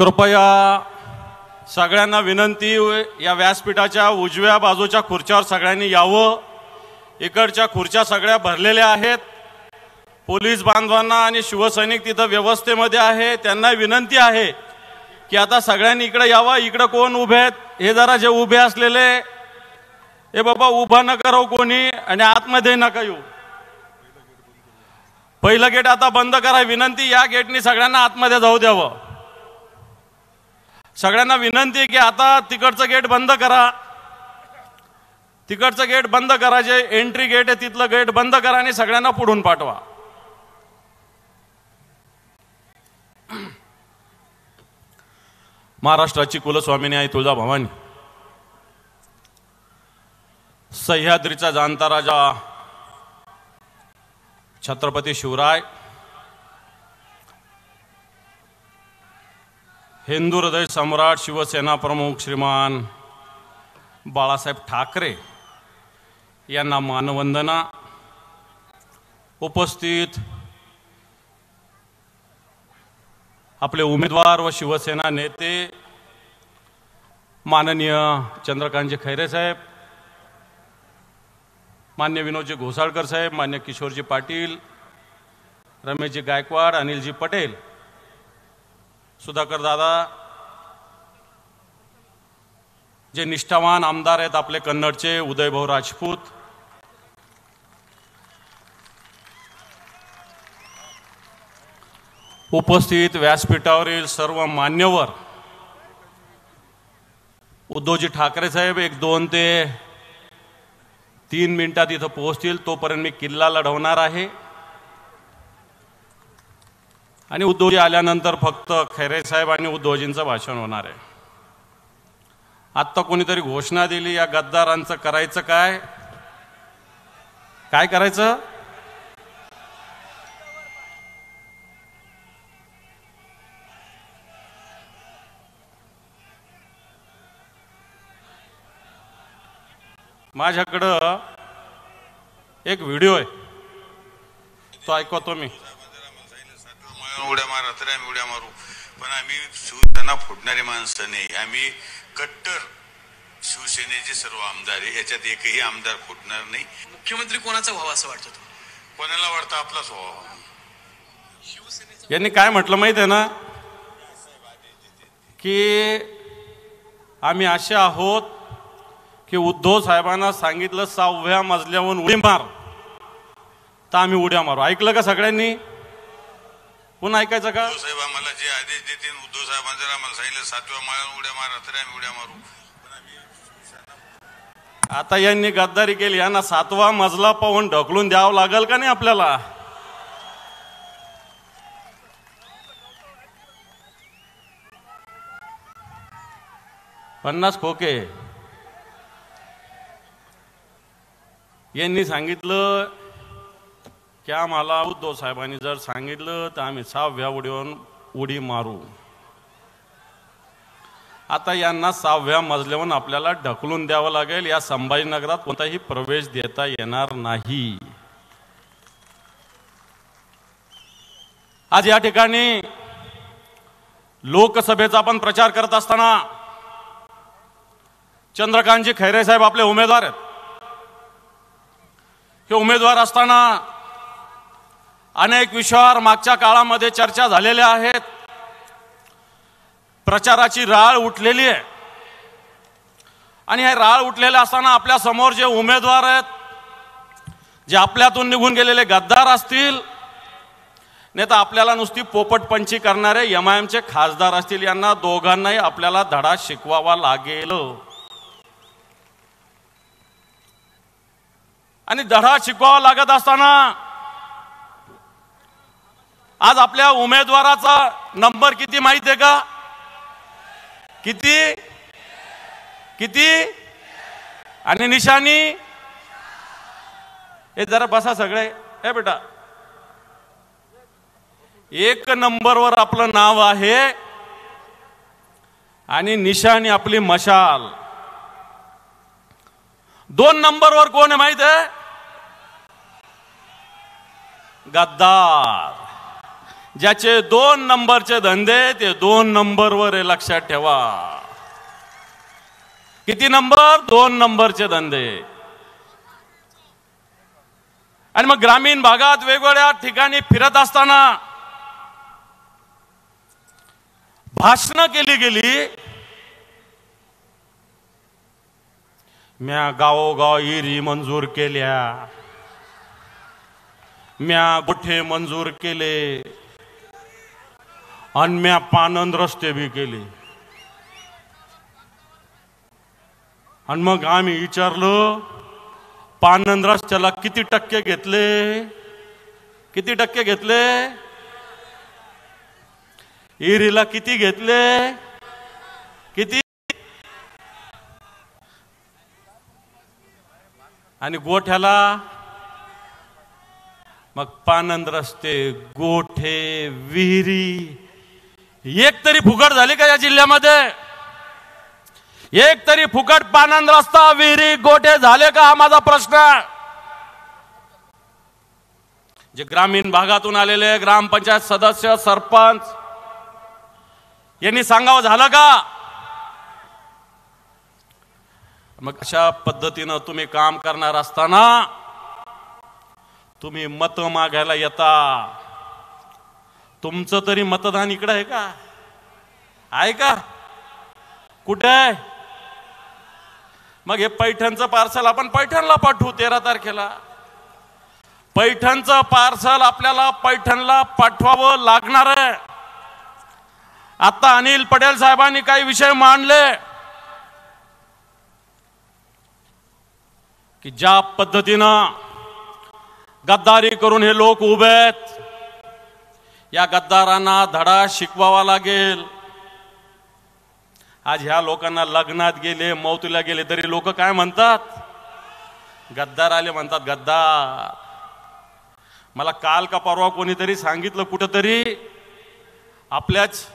कृपया सगळ्यांना विनंती, या व्यासपीठाच्या उजव्या बाजूच्या खुर्च्यावर सगळ्यांनी यावं। इकडच्या खुर्च्या सगळ्या भरलेल्या आहेत। पोलीस बांधवांना आणि शिवसैनिक तिथं व्यवस्थेमध्ये आहे, त्यांना विनंती आहे की आता सगळ्यांनी इकडे यावं। इकडे कोण उभे आहेत हे जरा जे उभे असलेले हे बाबा उभा नका राहू कोणी, आणि आतमध्ये नका येऊ। पहिलं गेट आता बंद करा, विनंती। या गेटनी सगळ्यांना आतमध्ये जाऊ द्यावं। सगळ्यांना विनंती की आता तिकडचं गेट बंद करा, तिकडचं गेट बंद करा। जे एंट्री गेट आहे तिथलं गेट बंद करा आणि सगळ्यांना पुढून पाठवा। महाराष्ट्राची कुलस्वामिनी आई तुळजाभवानी, सह्याद्रीचा जाणता राजा छत्रपती शिवराय, हिंदू हृदय सम्राट शिवसेना प्रमुख श्रीमान बाळासाहेब ठाकरे यांना मानवंदना। उपस्थित आपले उमेदवार व शिवसेना नेते माननीय चंद्रकांतजी खैरे साहेब, मान्य विनोदजी घोसाळकर साहेब, मान्य किशोरजी पाटील, रमेशजी गायकवाड, अनिलजी पटेल, सुधाकर दादा, जे निष्ठावान आमदार आहेत आपले कन्नडचे उदयभाऊ राजपूत, उपस्थित व्यासपीठावरील सर्व मान्यवर, उद्धवजी ठाकरे साहेब 1-2 ते 3 मिनिटात इथं पोहोचतील, तोपर्यंत मी किल्ला लढवणार आहे आणि उद्धवजी आल्यानंतर फक्त खैरे साहेब आणि उद्धवजींचं भाषण होणार आहे। आत्ता कोणीतरी घोषणा दिली, या गद्दारांचं करायचं काय? काय करायचं? माझ्याकडं एक व्हिडिओ आहे, तो ऐकवतो मी। उड्या मारा तर आम्ही उड्या मारू, पण आम्ही शिवसेना फोडणारी माणसं नाही। आम्ही कट्टर शिवसेनेचे सर्व आमदार आहे, याच्यात एकही आमदार फुटणार नाही। मुख्यमंत्री कोणाचा व्हावा असं वाटतं तुम्हाला? कोणाला वाटतं आपलाच व्हावा। यांनी काय म्हटलं माहित आहे ना, की आम्ही असे आहोत की उद्धव साहेबांना सांगितलं 6व्या मजल्यावरून उडी मार, तर आम्ही उड्या मारू। ऐकलं का सगळ्यांनी? पुन्हा ऐकायचं का? साहेब आम्हाला जे आदेश देतील, उद्धव साहेबांनी जर आम्हाला सांगितलं 7व्या माळ्यावर उड्या मारा तर आम्ही उड्या मारू। आता यांनी गद्दारी केली, यांना 7वा मजला पाहून ढकलून द्यावं लागेल का नाही आपल्याला? पन्नास खोके यांनी सांगितलं की आम्हाला उद्धव साहेबांनी जर सांगितलं तर आम्ही 6व्या उडीवरून उडी मारू। आता यांना 6व्या मजल्यावरून आपल्याला ढकलून द्यावं लागेल। या संभाजीनगरात कोणताही प्रवेश देता येणार नाही। आज या ठिकाणी लोकसभेचा आपण प्रचार करत असताना चंद्रकांतजी खैरे साहेब आपले उमेदवार आहेत। हे उमेदवार असताना अनेक विषयावर मागच्या काळामध्ये चर्चा झालेल्या आहेत, प्रचाराची राळ उठलेली आहे, आणि हे राळ उठलेले असताना आपल्या समोर जे उमेदवार आहेत, जे आपल्यातून निघून गेलेले गद्दार असतील, नाही तर आपल्याला नुसती पोपटपंची करणारे MIMचे खासदार असतील, यांना दोघांनाही आपल्याला धडा शिकवावा लागेल। आणि धडा शिकवावा लागत असताना आज आपल्या उमेदवाराचा नंबर किती माहित आहे का? किती किती? आणि निशाणी? हे जरा बसा सगळे। हे बेटा, 1 नंबरवर आपलं नाव आहे आणि निशाणी आपली मशाल। 2 नंबरवर कोण आहे माहित आहे? गद्दार। ज्याचे 2 नंबरचे धंदे ते 2 नंबरवर आहे, लक्षात ठेवा. किती नंबर? 2 नंबरचे धंदे. आणि मग ग्रामीण भागात वेगवेगळ्या ठिकाणी फिरत असताना भाषणं केली गेली. म्या गावोगाव इरी मंजूर केल्या, म्या गोठे मंजूर केले, आणि म्या पानंद रस्ते बी केले. आणि मग आम्ही विचारलं, पानंद रस्त्याला किती टक्के घेतले? किती टक्के घेतले? इरीला किती घेतले? किती? आणि गोठ्याला? मग पानंद रस्ते, गोठे, विहिरी एक तरी फुकट झाली का या जिल्ह्यामध्ये? एक तरी फुकट पानंद रस्ता, विहिरी, गोठे झाले का? हा माझा प्रश्न. जे ग्रामीण भागातून आलेले ग्रामपंचायत सदस्य, सरपंच यांनी सांगावं झालं का? मग अशा पद्धतीनं तुम्ही काम करणार असताना तुम्ही मत मागायला येता. तुमचं तरी मतदान इकडं आहे का? आहे का? कुठे आहे? मग हे पैठणचं पार्सल आपण पैठणला पाठवू 13 तारखेला. पैठणचं पार्सल आपल्याला पैठणला पाठवावं लागणार आहे. आता अनिल पटेल साहेबांनी काही विषय मांडले की ज्या पद्धतीनं गद्दारी करून हे लोक उभे आहेत, या गद्दारांना धडा शिकवावा लागेल. आज ह्या लोकांना लग्नात गेले, मौतीला गेले तरी लोक काय म्हणतात? गद्दार आले म्हणतात, गद्दार. मला काल का परवा कोणीतरी सांगितलं, कुठंतरी आपल्याच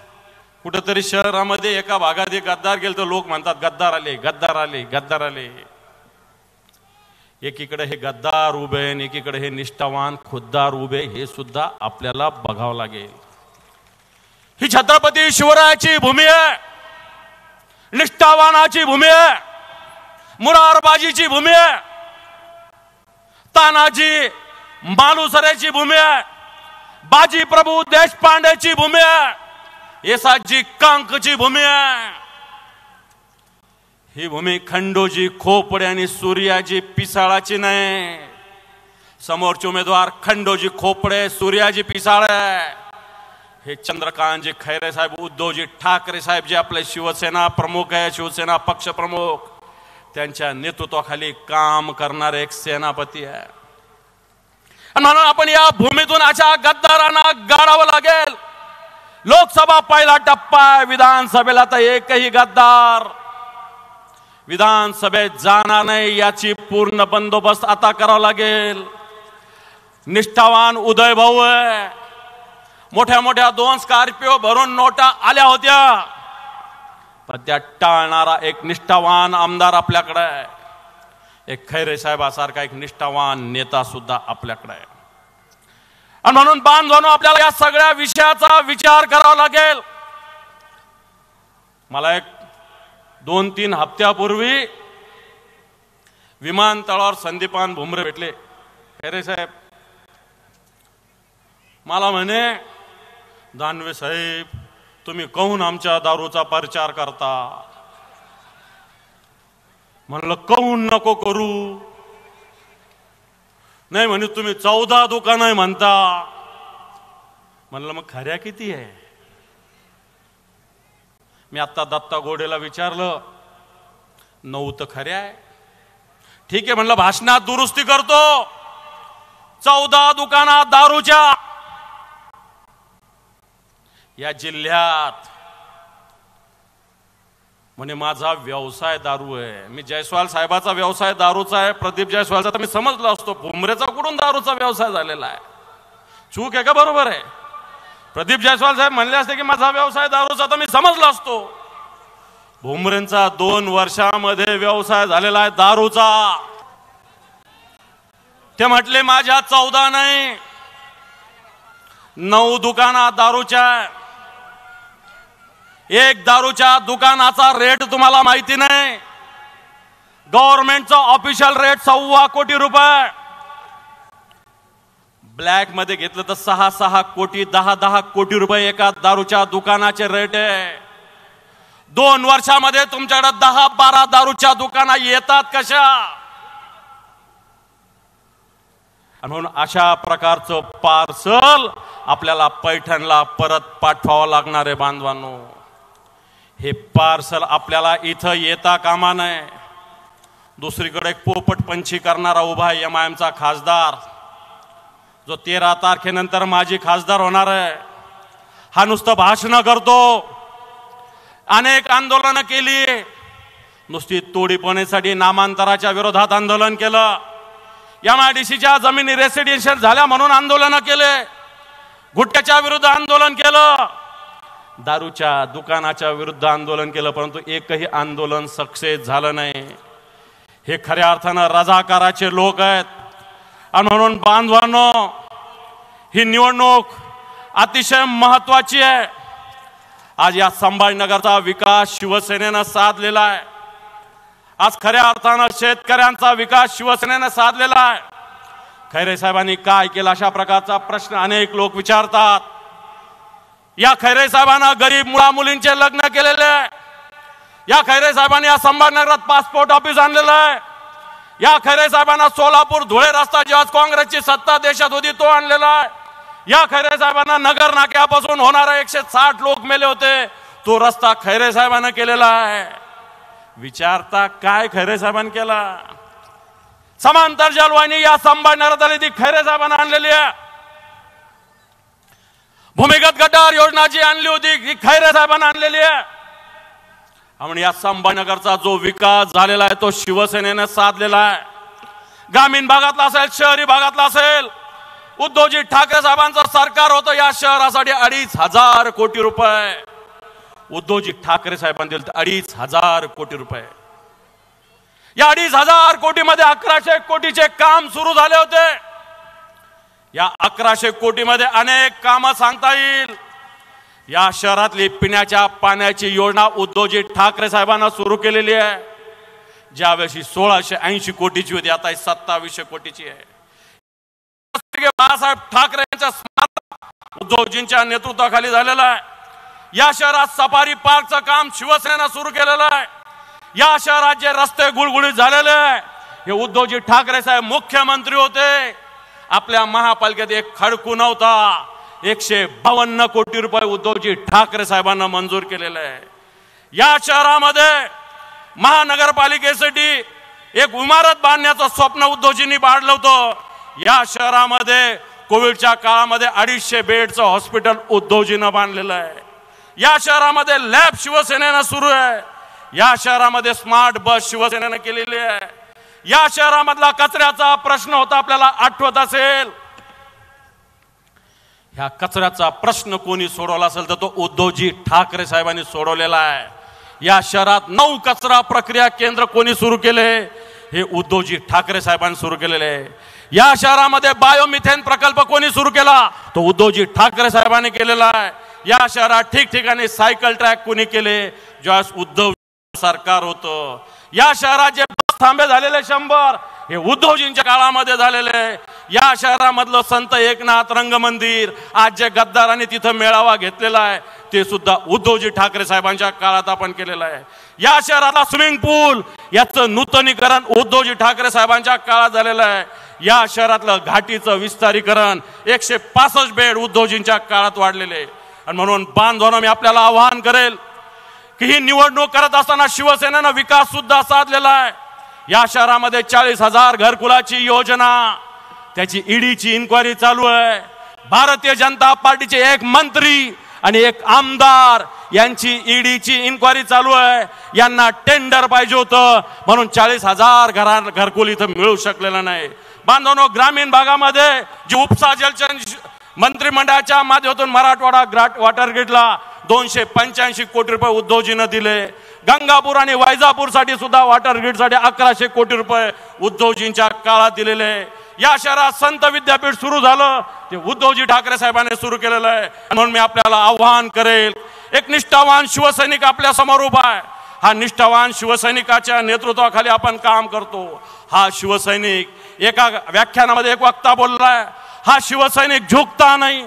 कुठंतरी शहरामध्ये एका भागात एक गद्दार गेले तर लोक म्हणतात, गद्दार आले, गद्दार आले, गद्दार आले. एकीकडे हे गद्दार उभे, एकीकडे हे निष्ठावान खुद्दार उभे, हे सुद्धा आपल्याला बघावं लागेल. ही छत्रपती शिवरायाची भूमी आहे, निष्ठावानाची भूमी आहे, मुरारबाजीची भूमी आहे, तानाजी मालुसरेची भूमी आहे, बाजी प्रभू देशपांडेची भूमी आहे, येसाजी कांकची भूमी आहे. ही भूमी खंडोजी खोपडे आणि सूर्याजी पिसाळाची नाही. समोरचे उमेदवार खंडोजी खोपडे, सूर्याजी पिसाळे. हे चंद्रकांतजी खैरे साहेब, उद्धवजी ठाकरे साहेब जे आपले शिवसेना प्रमुख आहे, शिवसेना पक्ष प्रमुख, त्यांच्या नेतृत्वाखाली काम करणारे एक सेनापती आहे. आणि म्हणून आपण या भूमीतून अशा गद्दारांना गाडावं लागेल. लोकसभा पहिला टप्पा, विधानसभेला तर एकही गद्दार विधानसभेत जाणार नाही, याची पूर्ण बंदोबस्त आता करावा लागेल. निष्ठावान उदय भाऊ आहे, मोठ्या मोठ्या 2 स्कॉर्पिओ भरून नोटा आल्या होत्या, पण त्या टाळणारा एक निष्ठावान आमदार आपल्याकडे आहे. एक खैरे साहेबासारखा एक निष्ठावान नेता सुद्धा आपल्याकडे आहे. आणि म्हणून बांधवांनो, आपल्याला या सगळ्या विषयाचा विचार करावा लागेल. मला एक 2-3 हप्त्यापूर्वी विमानतळावर संदीपान भुमरे भेटले. खैरे साहेब मला म्हणे, दानवे साहेब तुम्ही कहून आमच्या दारूचा प्रचार करता? म्हणलं कहून नको करू. नाही म्हणे तुम्ही 14 दुकानं म्हणता. म्हणलं मग खऱ्या किती आहे? मी आता दत्ता गोडेला विचारलं, 9 तर खऱ्या आहे. ठीक आहे म्हणलं, भाषणात दुरुस्ती करतो. 14 दुकानात दारूच्या या जिल्ह्यात. म्हणे माझा व्यवसाय दारू आहे. मी जयस्वाल साहेबाचा व्यवसाय दारूचा आहे, प्रदीप जयस्वालचा तर मी समजलो असतो. भुमरेचा कुठून दारूचा व्यवसाय झालेला आहे? चूक आहे का बरोबर आहे? प्रदीप जयस्वाल साहेब म्हणले असते की माझा व्यवसाय दारूचा तर मी समजलो असतो. भुमरेंचा 2 वर्षामध्ये व्यवसाय झालेला आहे दारूचा. ते म्हटले माझ्या 14 नाही, 9 दुकाना दारूच्या, एक दारूच्या दुकानाचा रेट तुम्हाला माहिती नाही. गव्हर्नमेंटचा ऑफिशियल रेट 1.25 कोटी रुपये. ब्लॅक मध्ये घेतलं तर 6 कोटी 10 कोटी रुपये एका दारूच्या दुकानाचे रेट आहे. 2 वर्षामध्ये तुमच्याकडे 10-12 दारूच्या दुकाना येतात कशा? म्हणून अशा प्रकारचं पार्सल आपल्याला पैठणला परत पाठवावं लागणार आहे बांधवांनो. हे पार्सल आपल्याला इथं येता कामा नये. दुसरीकडे एक पोपटपंची करणारा उभा आहे MIMचा खासदार, जो 13 तारखेनंतर माजी खासदार होणार आहे. हा नुसतं भाषण करतो. अनेक आंदोलनं केली. नुसती तोडीपणीसाठी नामांतराच्या विरोधात आंदोलन केलं. MIDCच्या जमिनी रेसिडेन्शियल झाल्या म्हणून आंदोलन केले. गुटख्याच्या विरुद्ध आंदोलन केलं. दारूच्या दुकानाच्या विरुद्ध आंदोलन केलं. परंतु एकही आंदोलन सक्सेस झालं नाही. हे खऱ्या अर्थानं रजाकाराचे लोक आहेत. आणि म्हणून बांधवांनो, ही निवडणूक अतिशय महत्वाची आहे. आज या संभाजीनगरचा विकास शिवसेनेनं साधलेला आहे. आज खऱ्या अर्थानं शेतकऱ्यांचा विकास शिवसेनेनं साधलेला आहे. खैरे साहेबांनी काय केलं अशा प्रकारचा प्रश्न अनेक लोक विचारतात. या खैरे साहेबांना गरीब मुला मुलींचे लग्न केलेले आहे. या खैरे साहेबांनी या संभाजीनगरात पासपोर्ट ऑफिस आणलेलं आहे. या खैरे साहेबांना सोलापूर धुळे रस्ता जेव्हा काँग्रेसची सत्ता देशात होती तो आणलेला आहे. या खैरे साहेबांना नगर नाक्यापासून होणारे 160 लोक मेले होते, तो रस्ता खैरे साहेबांना केलेला आहे. विचारता काय खैरे साहेबांनी केला? समांतर जलवाहिनी या संभाजीनगरात आली ती खैरे साहेबांना आणलेली आहे. भूमिगत गटार योजना जी आणली होती ती खैरे साहेबांना आणलेली आहे. म्हणून या संभाजीनगरचा जो विकास झालेला आहे तो शिवसेनेने साधलेला आहे. ग्रामीण भागातला असेल, शहरी भागातला असेल, उद्धवजी ठाकरे साहेबांचं सरकार होतं. या शहरासाठी 2,500 कोटी रुपये उद्धवजी ठाकरे साहेबांनी दिले. 2,500 कोटी रुपये. या 2,500 कोटीमध्ये 1,100 कोटीचे काम सुरू झाले होते. या 1,100 कोटीमध्ये अनेक कामं सांगता येईल. या शहरातली पिण्याच्या पाण्याची योजना उद्धवजी ठाकरे साहेबांना सुरू केलेली आहे. ज्यावेळी 1,680 कोटीची होती, आता 2,700 कोटीची आहे. बाळासाहेब ठाकरे यांच्या स्मारक उद्धवजींच्या नेतृत्वाखाली झालेलं आहे. या शहरात सफारी पार्कचं काम शिवसेनेनं सुरू केलेलं आहे. या शहरात जे रस्ते गुळगुळीत झालेले आहे हे उद्धवजी ठाकरे साहेब मुख्यमंत्री होते. आपल्या महापालिकेत एक खडकू नव्हता. 152 कोटी रुपये उद्धवजी ठाकरे साहेबांना मंजूर केलेले आहे. या शहरामध्ये महानगरपालिकेसाठी एक इमारत बांधण्याचं स्वप्न उद्धवजींनी बाळगलं होतं. या शहरामध्ये कोविडच्या काळामध्ये 250 बेडचं हॉस्पिटल उद्धवजीनं बांधलेलं आहे. या शहरामध्ये लॅब शिवसेनेनं सुरू आहे. या शहरामध्ये स्मार्ट बस शिवसेनेनं केलेली आहे. या शहरामधला कचऱ्याचा प्रश्न होता, आपल्याला आठवत असेल. ह्या कचऱ्याचा प्रश्न कोणी सोडवला असेल तर तो उद्धवजी ठाकरे साहेबांनी सोडवलेला आहे. या शहरात 9 कचरा प्रक्रिया केंद्र कोणी सुरू केले? हे उद्धवजी ठाकरे साहेबांनी सुरू केलेले आहे. या शहरामध्ये बायोमिथेन प्रकल्प कोणी सुरू केला? तो उद्धवजी ठाकरे साहेबांनी केलेला आहे. या शहरात ठिकठिकाणी सायकल ट्रॅक कोणी केले? ज्यावेळेस उद्धव सरकार होतं. या शहरात जे बस थांबे झालेले 100 हे उद्धवजींच्या काळामध्ये झालेले. या शहरामधलं संत एकनाथ रंगमंदिर, आज जे गद्दारांनी तिथं मेळावा घेतलेला आहे ते सुद्धा उद्धवजी ठाकरे साहेबांच्या काळात आपण केलेलं आहे. या शहराला स्विमिंग पूल याचं नूतनीकरण उद्धवजी ठाकरे साहेबांच्या काळात झालेलं आहे. या शहरातलं घाटीचं विस्तारीकरण 165 बेड उद्धवजींच्या काळात वाढलेले. आणि म्हणून बांधवांनो, मी आपल्याला आवाहन करेल की ही निवडणूक करत असताना शिवसेनेनं विकास सुद्धा साधलेला आहे. या शहरामध्ये 40,000 घरकुलाची योजना, त्याची ईडीची इन्क्वायरी चालू आहे. भारतीय जनता पार्टीचे एक मंत्री आणि एक आमदार यांची ईडीची इन्क्वायरी चालू आहे. यांना टेंडर पाहिजे होतं म्हणून 40,000 घरकुल इथं मिळू शकलेलं नाही. बांधवांनो, ग्रामीण भागामध्ये जी उपसा जलचर मंत्रिमंडळाच्या माध्यमातून मराठवाडा वॉटर ग्रीडला 285 कोटी रुपये उद्धवजीनं दिले. गंगापूर आणि वैजापूर साठी सुद्धा वॉटर ग्रीड साठी 1,100 कोटी रुपये उद्धवजींच्या काळात दिलेले. या शहरात संत विद्यापीठ सुरू झालं ते उद्धवजी ठाकरे साहेबांनी सुरू केलेलं आहे. म्हणून मी आपल्याला आव्हान करेल, एक निष्ठावान शिवसैनिक आपल्या समोर उभा आहे. हा निष्ठावान शिवसैनिकाच्या नेतृत्वाखाली आपण काम करतो. हा शिवसैनिक एका व्याख्यानामध्ये एक वक्ता बोललाय, हा शिवसैनिक झुकता नहीं,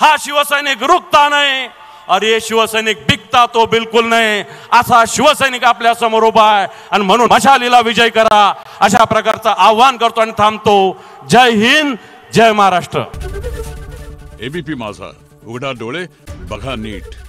हा शिवसैनिक रुकता नहीं और ये शिवसैनिक बिकता तो बिलकुल नहीं. असा शिवसैनिक आपल्या समोर उभा आहे आणि म्हणून मशालीला विजय करा अशा प्रकारचं आव्हान करतो आणि थांबतो. जय हिंद, जय महाराष्ट्र. एबीपी माझा, उघडा डोळे बघा नीट.